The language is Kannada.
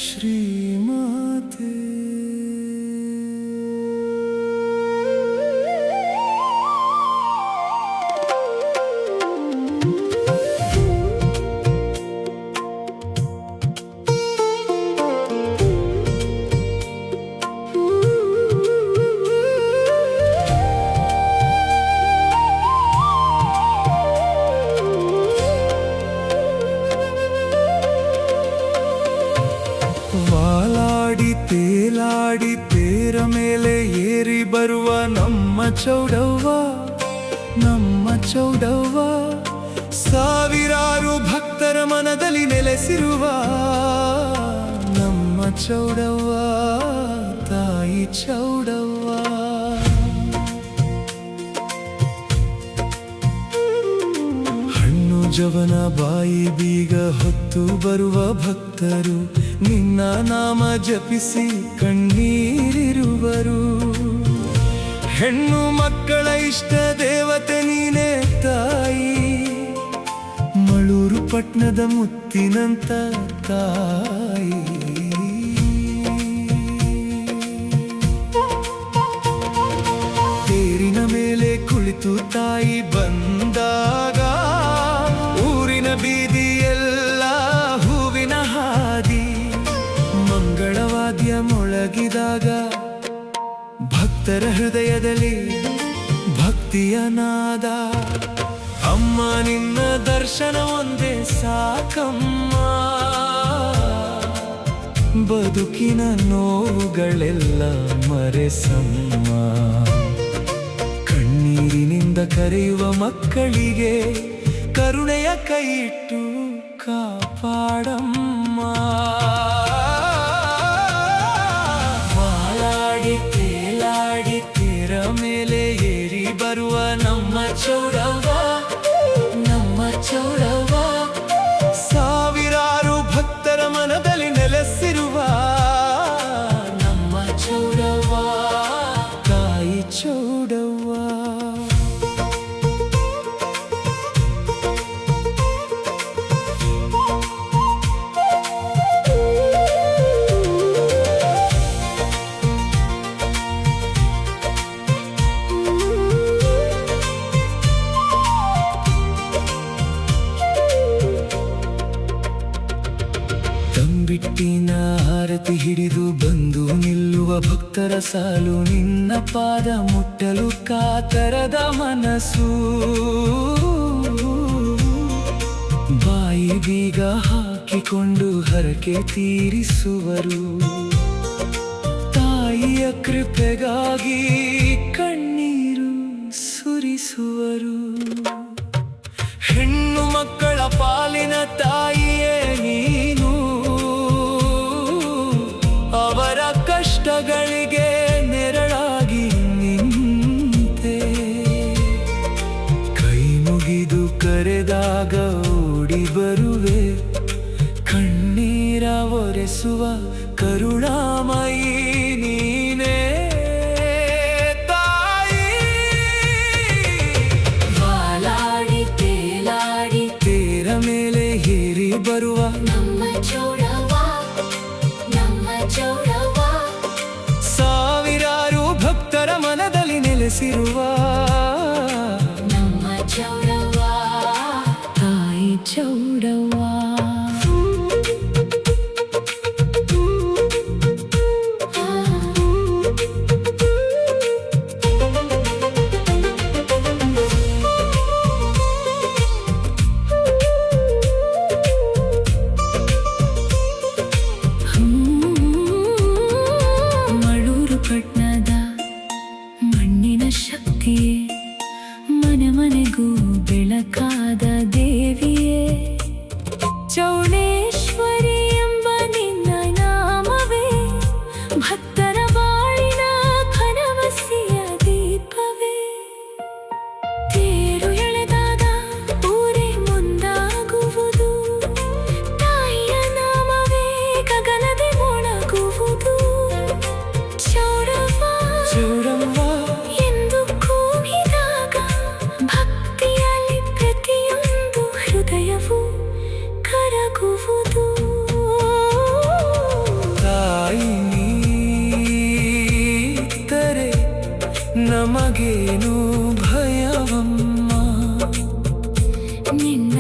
ಶ್ರೀಮಾತೆ ವಾಲಾಡಿ ತೇಲಾಡಿ ತೇರ ಮೇಲೆ ಏರಿ ಬರುವ ನಮ್ಮ ಚೌಡವ್ವ, ನಮ್ಮ ಚೌಡವ್ವ. ಸಾವಿರಾರು ಭಕ್ತರ ಮನದಲ್ಲಿ ನೆಲೆಸಿರುವ ನಮ್ಮ ಚೌಡವ್ವ, ತಾಯಿ ಚೌಡವ್ವ. ಹಣ್ಣು ಜವನ ಬಾಯಿ ಬೀಗ ಹೊತ್ತು ಬರುವ ಭಕ್ತರು ನಿನ್ನ ನಾಮ ಜಪಿಸಿ ಕಣ್ಣೀರಿರುವರು. ಹೆಣ್ಣು ಮಕ್ಕಳ ಇಷ್ಟ ದೇವತೆ ನೀನೇ ತಾಯಿ, ಮಳೂರು ಪಟ್ಟಣದ ಮುತ್ತಿನಂತ ತಾಯಿ. ತೇರಿನ ಮೇಲೆ ಕುಳಿತು ತಾಯಿ ಬಂದಾಗ ಊರಿನ ಬೀದಿಯೆಲ್ಲ ಹೂವಿನ ಹಾದಿ. ಮಂಗಳವಾದ್ಯ ಮೊಳಗಿದಾಗ ಭಕ್ತರ ಹೃದಯದಲ್ಲಿ ಭಕ್ತಿಯ ನಾದ. ಅಮ್ಮ ನಿನ್ನ ದರ್ಶನ ಒಂದೇ ಸಾಕಮ್ಮ, ಬದುಕಿನ ನೋವುಗಳೆಲ್ಲ ಮರೆಸಮ್ಮ. ಕಣ್ಣೀರಿನಿಂದ ಕರೆಯುವ ಮಕ್ಕಳಿಗೆ ಕರುಣೆಯ ಕೈಯಿಟ್ಟು ಕಾಪಾಡಮ್ಮ. ವಾಲಾಡಿ ತೇಲಾಡಿ ತೇರ ಮೇಲೆ ಏರಿ ಬರುವ ನಮ್ಮ ಚೌಡವ್ವ, ನಮ್ಮ ಚೌಡವ್ವ. ಸಾವಿರಾರು ಭಕ್ತರ ಮನದಲ್ಲಿ ನೆಲೆಸಿರುವ ನಮ್ಮ ಚೌಡವ್ವ, ತಾಯಿ ಚೌಡವ್ವ. ತಂಬಿಟ್ಟಿನ ಆರತಿ ಹಿಡಿದು ಬಂದು ನಿಲ್ಲುವ ಭಕ್ತರ ಸಾಲು, ನಿನ್ನ ಪಾದ ಮುಟ್ಟಲು ಕಾತರದ ಮನಸ್ಸು. ಬಾಯಿ ಬೀಗ ಹಾಕಿಕೊಂಡು ಹರಕೆ ತೀರಿಸುವರು, ತಾಯಿಯ ಕೃಪೆಗಾಗಿ ಕಣ್ಣೀರು ಸುರಿಸುವರು. ಹೆಣ್ಣು ಮಕ್ಕಳ ಪಾಲಿನ ತಾಯಿಯೇ ನೀನು, ಅವರ ಕಷ್ಟಗಳಿಗೆ ನೆರಳಾಗಿ ನಿಂತೆ. ಕೈ ಮುಗಿದು ಕರೆದಾಗ ಓಡಿ ಬರುವೆ, ಕಣ್ಣೀರ ಒರೆಸುವ ಕರುಣಾಮಯಿ ನೀನೇ ತಾಯಿ. ವಾಲಾಡಿ ತೇಲಾಡಿ ತೇರ ಮೇಲೆ ಏರಿ ಬರುವ ನಮ್ಮ ಚೌಡವ್ವ, ನಮ್ಮ ಚೌಡವ್ವ. ಸಾವಿರಾರು ಭಕ್ತರ ಮನದಲ್ಲಿ ನೆಲೆಸಿರುವ ನಮ್ಮ ಚೌಡವ್ವ, ತಾಯಿ ಚೌಡವ್ವ. ಮಳೂರು ಪಟ್ಟಣದ ಮಣ್ಣಿನ ಶಕ್ತಿಯೇ, ಮನೆ ಮನೆಗೂ ಬೆಳಕಾದ ದೇವಿಯೇ. ನನಗೇನು ಭಯವಮ್ಮ ನಿನ್ನ